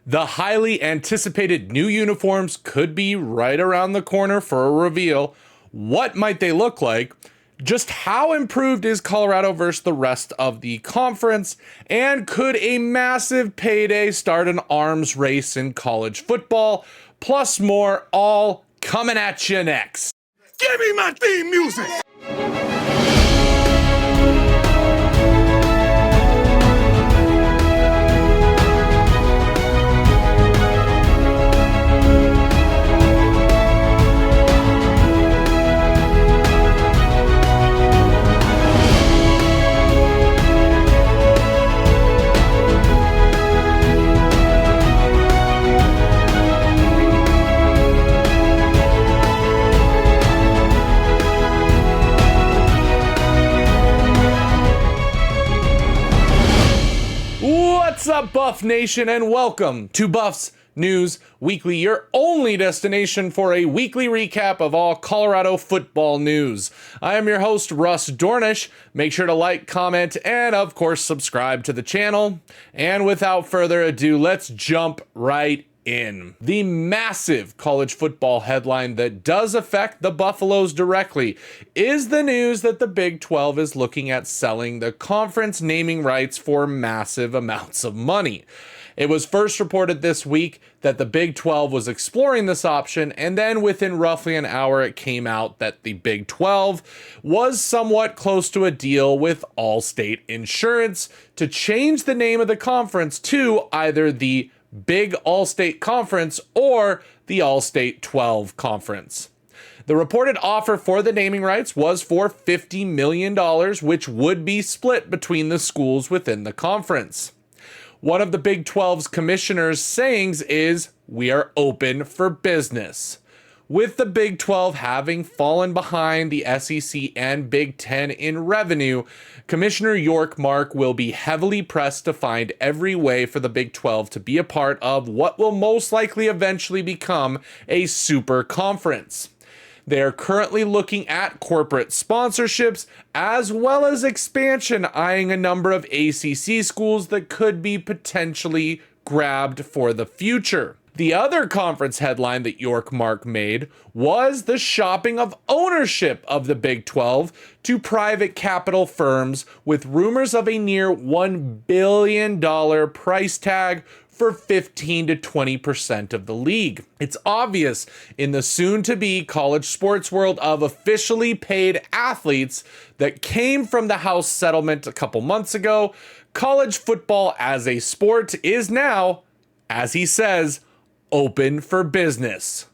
The highly anticipated new uniforms could be right around the corner for a reveal. What might they look like? Just how improved is Colorado versus the rest of the conference? And could a massive payday start an arms race in college football? Plus more, all coming at you next. Give me my theme music! What's up, Buff Nation, and welcome to Buffs News Weekly, your only destination for a weekly recap of all Colorado football news. I am your host, Russ Dornish. Make sure to like, comment, and of course, subscribe to the channel. And without further ado, let's jump right in. The massive college football headline that does affect the Buffaloes directly is the news that the Big 12 is looking at selling the conference naming rights for massive amounts of money. It was first reported this week that the Big 12 was exploring this option, and then within roughly an hour it came out that the Big 12 was somewhat close to a deal with Allstate Insurance to change the name of the conference to either the Big Allstate Conference or the Allstate 12 Conference. The reported offer for the naming rights was for $50 million, which would be split between the schools within the conference. One of the Big 12's commissioner's sayings is, "We are open for business." With the Big 12 having fallen behind the SEC and Big 10 in revenue, Commissioner York Mark will be heavily pressed to find every way for the Big 12 to be a part of what will most likely eventually become a super conference. They are currently looking at corporate sponsorships as well as expansion, eyeing a number of ACC schools that could be potentially grabbed for the future. The other conference headline that York Mark made was the shopping of ownership of the Big 12 to private capital firms, with rumors of a near $1 billion price tag for 15 to 20% of the league. It's obvious in the soon-to-be college sports world of officially paid athletes that came from the House settlement a couple months ago, college football as a sport is now, as he says, open for business.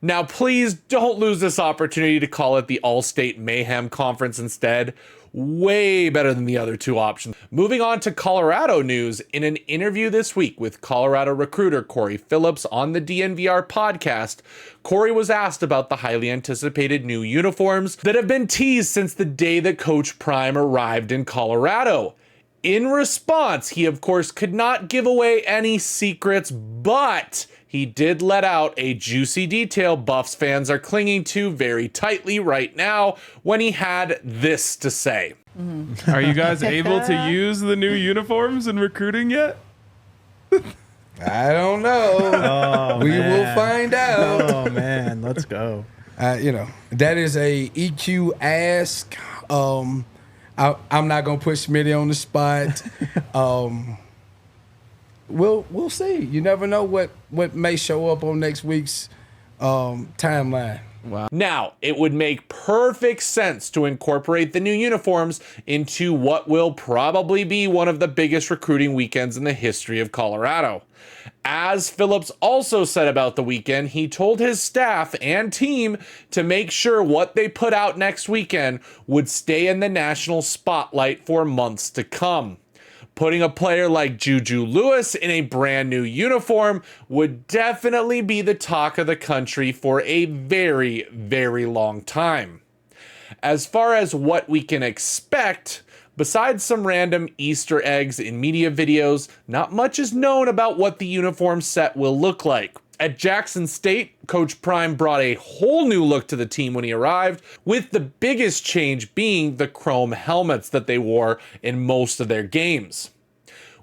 Now, please don't lose this opportunity to call it the All-State Mayhem Conference instead. Way better than the other two options. Moving on to Colorado news, in an interview this week with Colorado recruiter Corey Phillips on the DNVR podcast, Corey was asked about the highly anticipated new uniforms that have been teased since the day that Coach Prime arrived in Colorado. In response, he of course could not give away any secrets, but he did let out a juicy detail Buffs fans are clinging to very tightly right now when he had this to say. Are you guys able to use the new uniforms in recruiting yet? I don't know. Oh, we will find out. Oh, man. Let's go. That is a EQ ask. I'm not going to put Smitty on the spot. We'll see. You never know what may show up on next week's timeline. Wow. Now, it would make perfect sense to incorporate the new uniforms into what will probably be one of the biggest recruiting weekends in the history of Colorado. As Phillips also said about the weekend, he told his staff and team to make sure what they put out next weekend would stay in the national spotlight for months to come. Putting a player like Juju Lewis in a brand new uniform would definitely be the talk of the country for a very, very long time. As far as what we can expect, besides some random Easter eggs in media videos, not much is known about what the uniform set will look like. At Jackson State, Coach Prime brought a whole new look to the team when he arrived, with the biggest change being the chrome helmets that they wore in most of their games.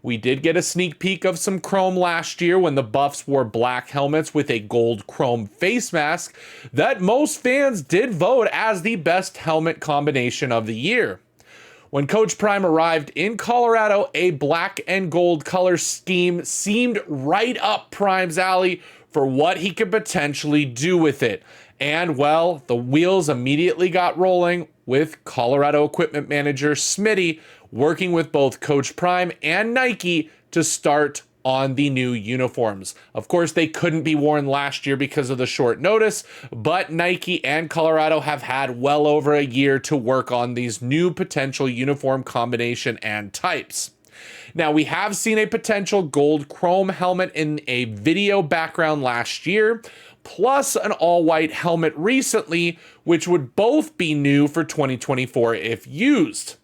We did get a sneak peek of some chrome last year when the Buffs wore black helmets with a gold chrome face mask that most fans did vote as the best helmet combination of the year. When Coach Prime arrived in Colorado, a black and gold color scheme seemed right up Prime's alley for what he could potentially do with it. And well, the wheels immediately got rolling with Colorado equipment manager Smitty working with both Coach Prime and Nike to start on the new uniforms. Of course, they couldn't be worn last year because of the short notice, but Nike and Colorado have had well over a year to work on these new potential uniform combination and types. Now, we have seen a potential gold chrome helmet in a video background last year, plus an all-white helmet recently, which would both be new for 2024 if used.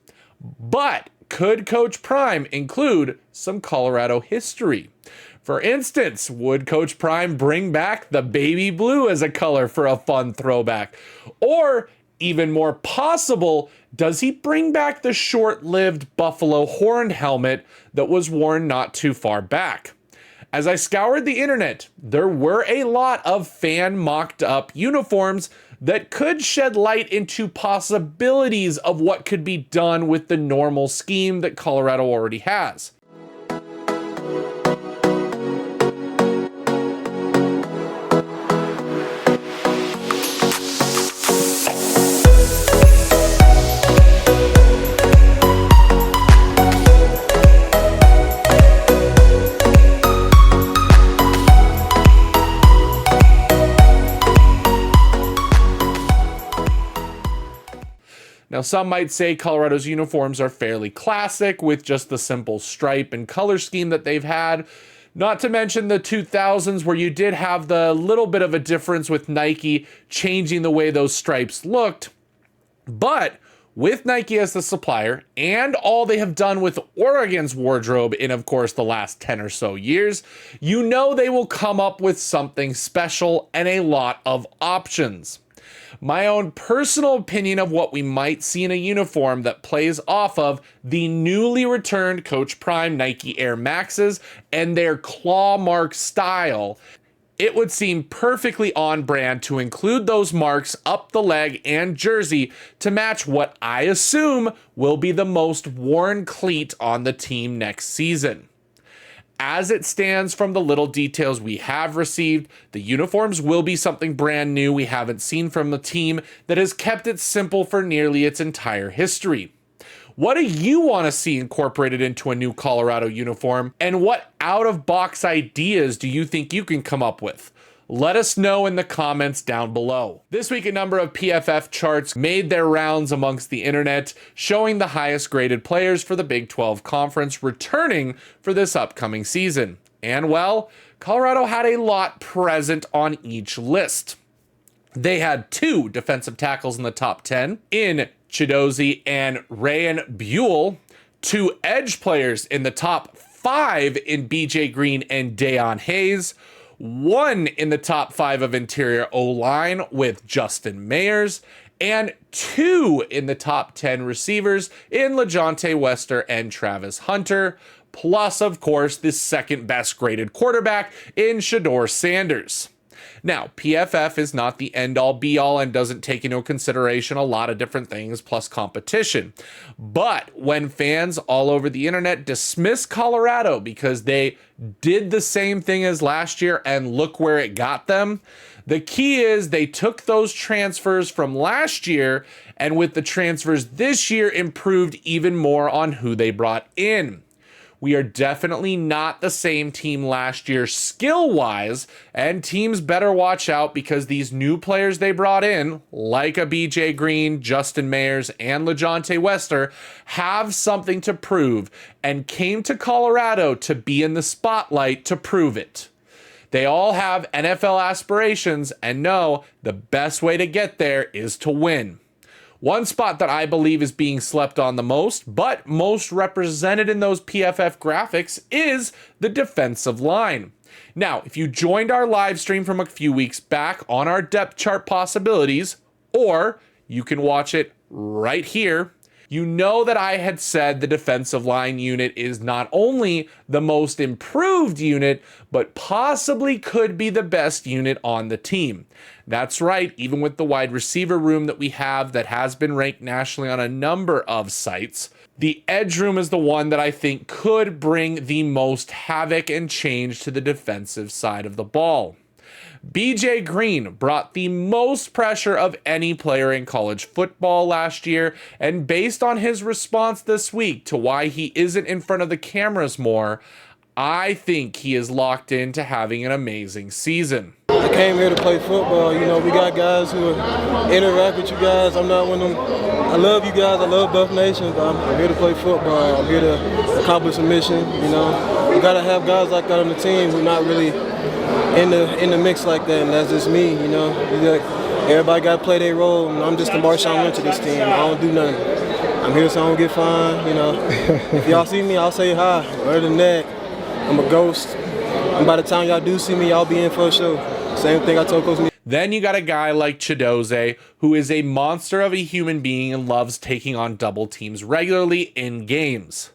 But could Coach Prime include some Colorado history? For instance, would Coach Prime bring back the baby blue as a color for a fun throwback? Or, even more possible, does he bring back the short-lived buffalo horned helmet that was worn not too far back? As I scoured the internet, there were a lot of fan mocked up uniforms that could shed light into possibilities of what could be done with the normal scheme that Colorado already has. Now, some might say Colorado's uniforms are fairly classic with just the simple stripe and color scheme that they've had. Not to mention the 2000s where you did have the little bit of a difference with Nike changing the way those stripes looked. But with Nike as the supplier and all they have done with Oregon's wardrobe in, of course, the last 10 or so years, you know they will come up with something special and a lot of options. My own personal opinion of what we might see in a uniform that plays off of the newly returned Coach Prime Nike Air Maxes and their claw mark style. It would seem perfectly on brand to include those marks up the leg and jersey to match what I assume will be the most worn cleat on the team next season. As it stands from the little details we have received, the uniforms will be something brand new we haven't seen from the team that has kept it simple for nearly its entire history. What do you want to see incorporated into a new Colorado uniform, and what out-of-box ideas do you think you can come up with? Let us know in the comments down below. This week, a number of PFF charts made their rounds amongst the internet, showing the highest graded players for the Big 12 Conference returning for this upcoming season. And well, Colorado had a lot present on each list. They had 2 defensive tackles in the top 10 in Chidozie and Rayan Buell, 2 edge players in the top 5 in BJ Green and Deion Hayes, 1 in the top 5 of interior O-line with Justin Mayers, and 2 in the top 10 receivers in LeJontay Wester and Travis Hunter, plus, of course, the second best graded quarterback in Shedeur Sanders. Now, PFF is not the end-all be-all and doesn't take into consideration a lot of different things plus competition. But when fans all over the internet dismiss Colorado because they did the same thing as last year and look where it got them, the key is they took those transfers from last year and with the transfers this year improved even more on who they brought in. We are definitely not the same team last year skill-wise, and teams better watch out because these new players they brought in, like a BJ Green, Justin Mayers, and LeJontay Wester, have something to prove and came to Colorado to be in the spotlight to prove it. They all have NFL aspirations and know the best way to get there is to win. One spot that I believe is being slept on the most, but most represented in those PFF graphics, is the defensive line. Now, if you joined our live stream from a few weeks back on our depth chart possibilities, or you can watch it right here, you know that I had said the defensive line unit is not only the most improved unit, but possibly could be the best unit on the team. That's right, even with the wide receiver room that we have that has been ranked nationally on a number of sites, the edge room is the one that I think could bring the most havoc and change to the defensive side of the ball. BJ Green brought the most pressure of any player in college football last year, and based on his response this week to why he isn't in front of the cameras more, I think he is locked into having an amazing season. I came here to play football. You know, we got guys who interact with you guys. I'm not one of them. I love you guys. I love Buff Nation, but I'm here to play football. I'm here to accomplish a mission. You know, you got to have guys like that on the team who not really in the mix like that, and that's just me. You know, everybody got to play their role. And I'm just the Marshawn Lynch of this team. I don't do nothing. I'm here so I don't get fined. You know, if y'all see me, I'll say hi. Other than that, I'm a ghost. And by the time y'all do see me, y'all be in for a show. Same thing I told Coach. Then you got a guy like Chidoze, who is a monster of a human being and loves taking on double teams regularly in games.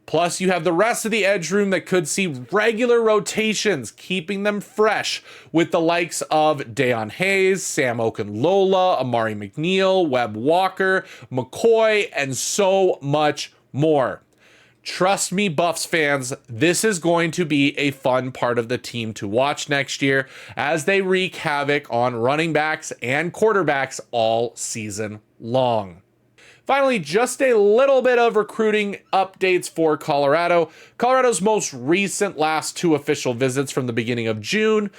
Plus, you have the rest of the edge room that could see regular rotations, keeping them fresh, with the likes of Deion Hayes, Sam Okunlola, Amari McNeil, Webb Walker, McCoy, and so much more. Trust me, Buffs fans, this is going to be a fun part of the team to watch next year as they wreak havoc on running backs and quarterbacks all season long. Finally, just a little bit of recruiting updates for Colorado. Colorado's most recent last two official visits from the beginning of June,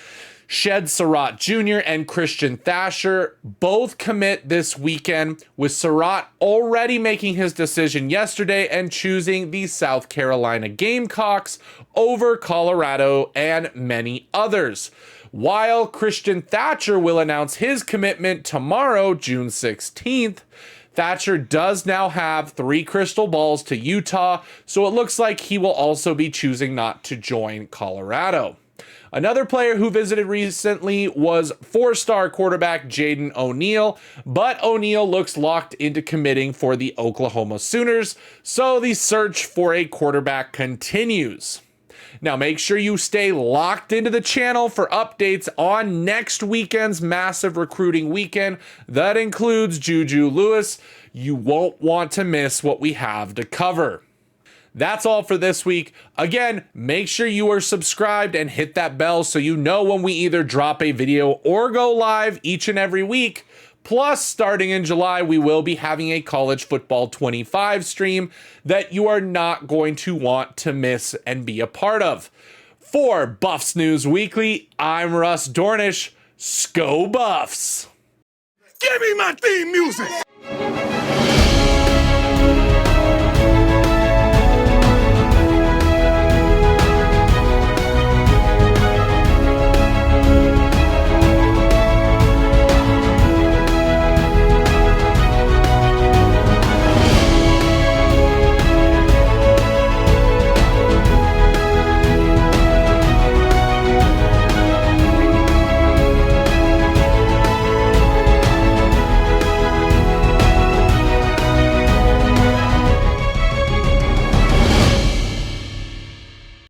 Shed Surratt Jr. and Christian Thatcher both commit this weekend, with Surratt already making his decision yesterday and choosing the South Carolina Gamecocks over Colorado and many others. While Christian Thatcher will announce his commitment tomorrow, June 16th, Thatcher does now have 3 crystal balls to Utah, so it looks like he will also be choosing not to join Colorado. Another player who visited recently was 4-star quarterback Jaden O'Neal, but O'Neal looks locked into committing for the Oklahoma Sooners, so the search for a quarterback continues. Now make sure you stay locked into the channel for updates on next weekend's massive recruiting weekend that includes Juju Lewis. You won't want to miss what we have to cover. That's all for this week. Again, make sure you are subscribed and hit that bell so you know when we either drop a video or go live each and every week. Plus, starting in July, we will be having a College Football 25 stream that you are not going to want to miss and be a part of. For Buffs News Weekly, I'm Russ Dornish. Sco Buffs! Give me my theme music!